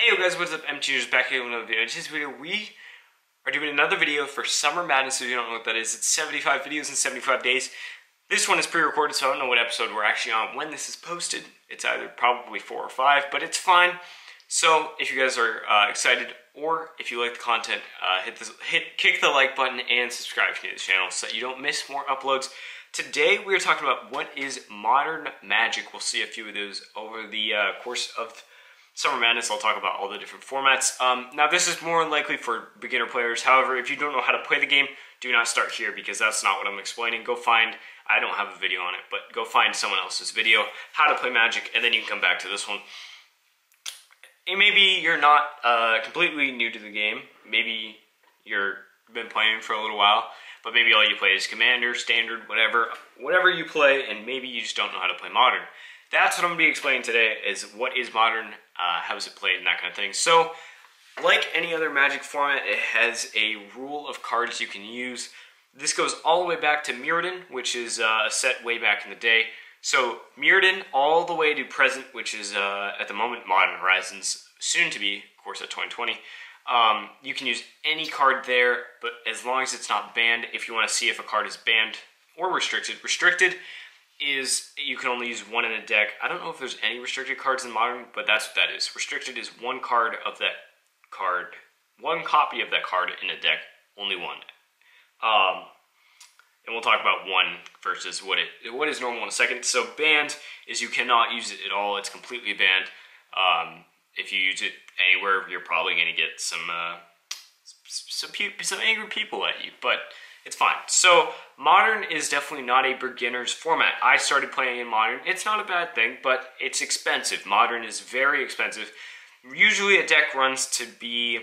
Hey guys, what's up? MTG is back here with another video. In today's video, we are doing another video for Summer Madness. So if you don't know what that is, it's 75 videos in 75 days. This one is pre-recorded, so I don't know what episode we're actually on when this is posted. It's either probably 4 or 5, but it's fine. So if you guys are excited, or if you like the content, kick the like button and subscribe to the channel so that you don't miss more uploads. Today we are talking about what is Modern Magic. We'll see a few of those over the course of Summer Madness. I'll talk about all the different formats. Now this is more likely for beginner players. However, if you don't know how to play the game, do not start here because that's not what I'm explaining. Go find, I don't have a video on it, but go find someone else's video, how to play Magic, and then you can come back to this one. And maybe you're not completely new to the game. Maybe you've been playing for a little while, but maybe all you play is Commander, Standard, whatever you play, and maybe you just don't know how to play Modern. That's what I'm going to be explaining today, is what is Modern, how is it played, and that kind of thing. So, like any other Magic format, it has a rule of cards you can use. This goes all the way back to Mirrodin, which is a set way back in the day. So, Mirrodin all the way to present, which is, at the moment, Modern Horizons, soon to be, of course, at 2020. You can use any card there, but as long as it's not banned, if you want to see if a card is banned or restricted. Restricted is you can only use one in a deck. I don't know if there's any restricted cards in Modern, but that's what that is. Restricted is one card of that card, one copy of that card in a deck, only one. And we'll talk about one versus what is normal in a second. So banned is you cannot use it at all. It's completely banned. If you use it anywhere, you're probably going to get some angry people at you, but it's fine. So Modern is definitely not a beginner's format. I started playing in Modern. It's not a bad thing, but it's expensive. Modern is very expensive. Usually a deck runs to be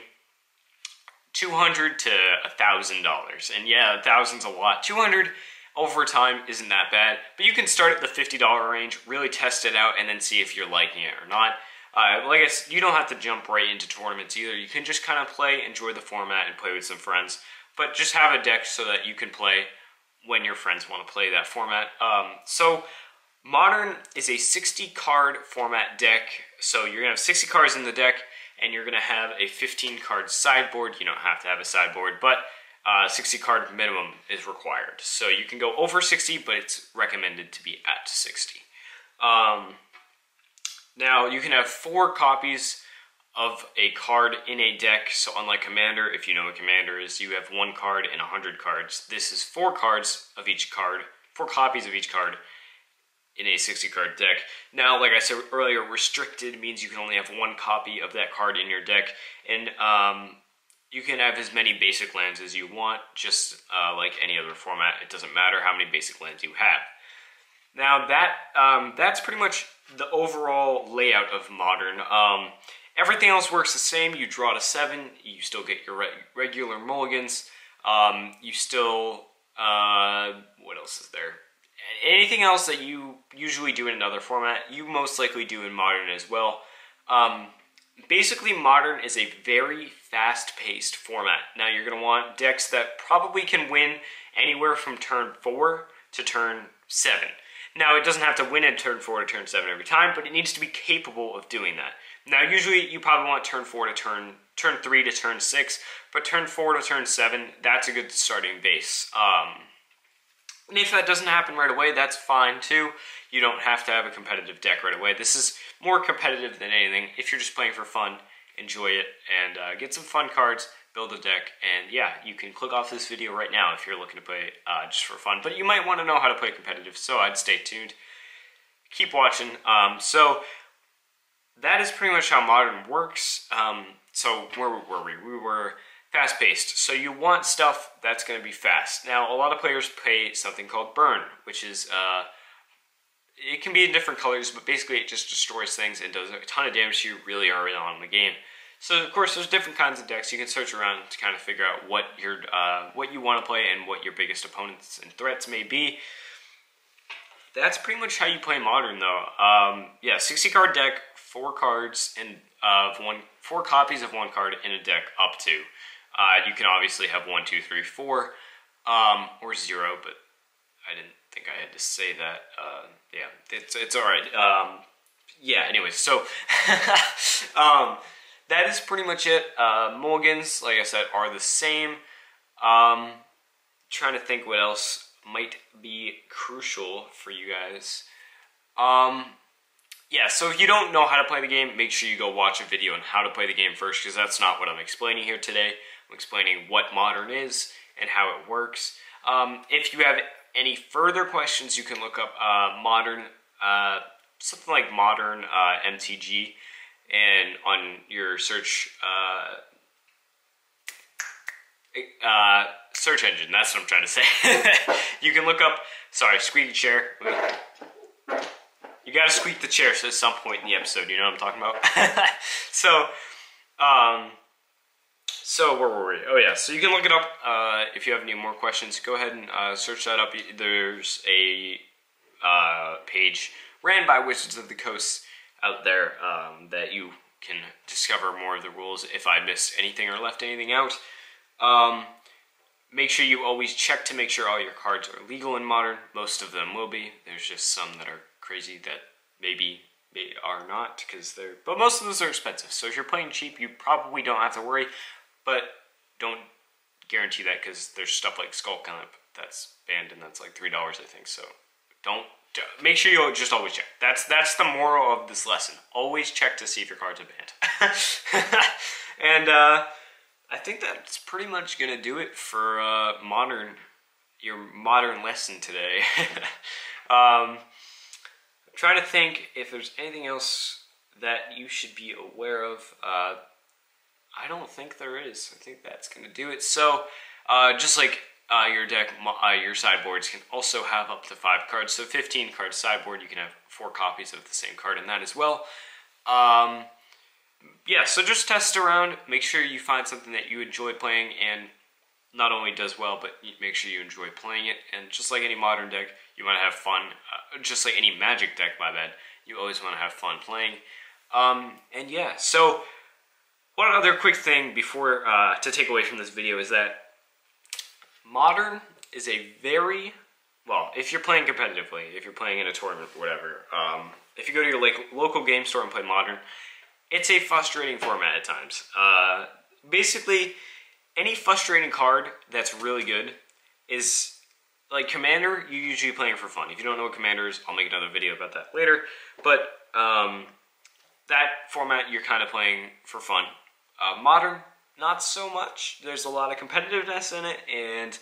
$200 to $1,000. And yeah, $1,000's a lot. $200 over time isn't that bad, but you can start at the $50 range, really test it out, and then see if you're liking it or not. Like I said, you don't have to jump right into tournaments either. You can just kind of play, enjoy the format, and play with some friends. But just have a deck so that you can play when your friends want to play that format. So Modern is a 60-card format deck. So you're going to have 60 cards in the deck, and you're going to have a 15-card sideboard. You don't have to have a sideboard, but 60-card minimum is required. So you can go over 60, but it's recommended to be at 60. Now, you can have 4 copies of a card in a deck. So unlike Commander, if you know what Commander is, you have 1 card and 100 cards. This is 4 cards of each card, 4 copies of each card in a 60-card deck. Now, like I said earlier, restricted means you can only have 1 copy of that card in your deck, and you can have as many basic lands as you want, just like any other format. It doesn't matter how many basic lands you have. Now, that's pretty much the overall layout of Modern. Everything else works the same. You draw to 7. You still get your regular mulligans. You still... what else is there? Anything else that you usually do in another format, you most likely do in Modern as well. Basically, Modern is a very fast-paced format. Now, you're going to want decks that probably can win anywhere from turn 4 to turn 7. Now, it doesn't have to win at turn 4 to turn 7 every time, but it needs to be capable of doing that. Now, usually you probably want turn 4 to turn 3 to turn 6, but turn 4 to turn 7, that's a good starting base. And if that doesn't happen right away, that's fine too. You don't have to have a competitive deck right away. This is more competitive than anything. If you're just playing for fun, enjoy it, and get some fun cards, build a deck, and yeah, you can click off this video right now if you're looking to play just for fun. But you might want to know how to play competitive, so I'd stay tuned. Keep watching. So that is pretty much how Modern works. So where were we? We were fast-paced. So you want stuff that's going to be fast. Now, a lot of players play something called Burn, which is, it can be in different colors, but basically it just destroys things and does a ton of damage to you really early on in the game. So, of course, there's different kinds of decks. You can search around to kind of figure out what you want to play and what your biggest opponents and threats may be. That's pretty much how you play Modern, though. Yeah, 60-card deck, 4 cards, and 4 copies of 1 card in a deck up to. You can obviously have 1, 2, 3, 4, or 0, but I didn't think I had to say that. Yeah, it's all right. Yeah, anyways, so that is pretty much it. Mulligans, like I said, are the same. Trying to think what else might be crucial for you guys. Yeah, so if you don't know how to play the game, make sure you go watch a video on how to play the game first, because that's not what I'm explaining here today. I'm explaining what Modern is and how it works. If you have any further questions, you can look up Modern, something like Modern MTG, and on your search search engine, that's what I'm trying to say. You can look up, sorry, squeaky chair. You gotta squeak the chair at some point in the episode, you know what I'm talking about? So where were we? Oh yeah, so you can look it up if you have any more questions. Go ahead and search that up. There's a page ran by Wizards of the Coast out there that you can discover more of the rules if I missed anything or left anything out. Make sure you always check to make sure all your cards are legal in Modern. Most of them will be. There's just some that are crazy that maybe are not, but most of those are expensive. So if you're playing cheap, you probably don't have to worry, but don't guarantee that, because there's stuff like Skull Camp that's banned, and that's like $3, I think. So make sure you just always check. That's the moral of this lesson. Always check to see if your cards are banned. And I think that's pretty much gonna do it for your Modern lesson today. I'm trying to think if there's anything else that you should be aware of. I don't think there is. I think that's gonna do it. So, just like your deck, your sideboards can also have up to 5 cards. So 15 cards sideboard, you can have 4 copies of the same card in that as well. Yeah, so just test around. Make sure you find something that you enjoy playing and not only does well, but make sure you enjoy playing it. And just like any Modern deck, you want to have fun. Just like any Magic deck, my bad, you always want to have fun playing. And yeah, so one other quick thing before to take away from this video is that Modern is a very, well, if you're playing competitively, if you're playing in a tournament or whatever, if you go to your local game store and play Modern, it's a frustrating format at times. Basically, any frustrating card that's really good is, like Commander, you're usually playing for fun. If you don't know what Commander is, I'll make another video about that later. But that format, you're kind of playing for fun. Modern, not so much. There's a lot of competitiveness in it, and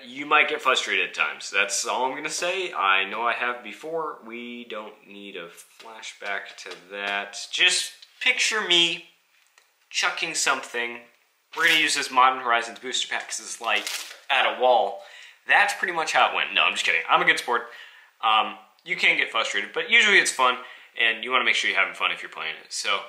you might get frustrated at times. That's all I'm going to say. I know I have before. We don't need a flashback to that. Just picture me chucking something. We're going to use this Modern Horizons booster pack because it's like at a wall. That's pretty much how it went. No, I'm just kidding. I'm a good sport. You can get frustrated, but usually it's fun, and you want to make sure you're having fun if you're playing it. So,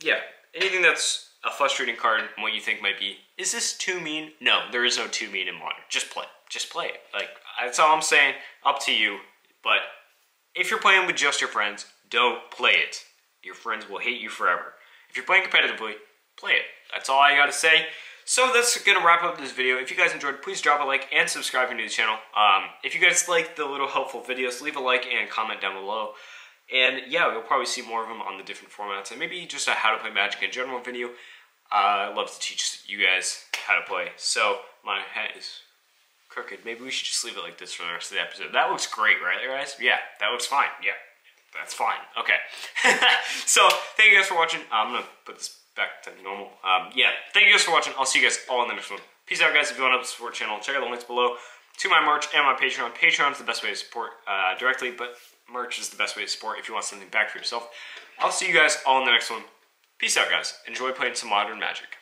yeah, anything that's a frustrating card and what you think might be, is this too mean? No, there is no too mean in Modern. Just play. Just play it. Like, that's all I'm saying. Up to you. But if you're playing with just your friends, don't play it. Your friends will hate you forever. If you're playing competitively, play it. That's all I gotta say. So that's gonna wrap up this video. If you guys enjoyed, please drop a like and subscribe to the channel. If you guys like the little helpful videos, leave a like and comment down below. And yeah, you'll probably see more of them on the different formats, and maybe just a how to play Magic in general video. I love to teach you guys how to play. So my hat is crooked. Maybe we should just leave it like this for the rest of the episode. That looks great, right, guys? Yeah, that looks fine. Yeah, that's fine. Okay. So thank you guys for watching. I'm gonna put this back to normal. Yeah, thank you guys for watching. I'll see you guys all in the next one. Peace out, guys. If you want to help support the channel, check out the links below to my merch and my Patreon. Patreon is the best way to support directly, but merch is the best way to support if you want something back for yourself. I'll see you guys all in the next one. Peace out, guys. Enjoy playing some Modern Magic.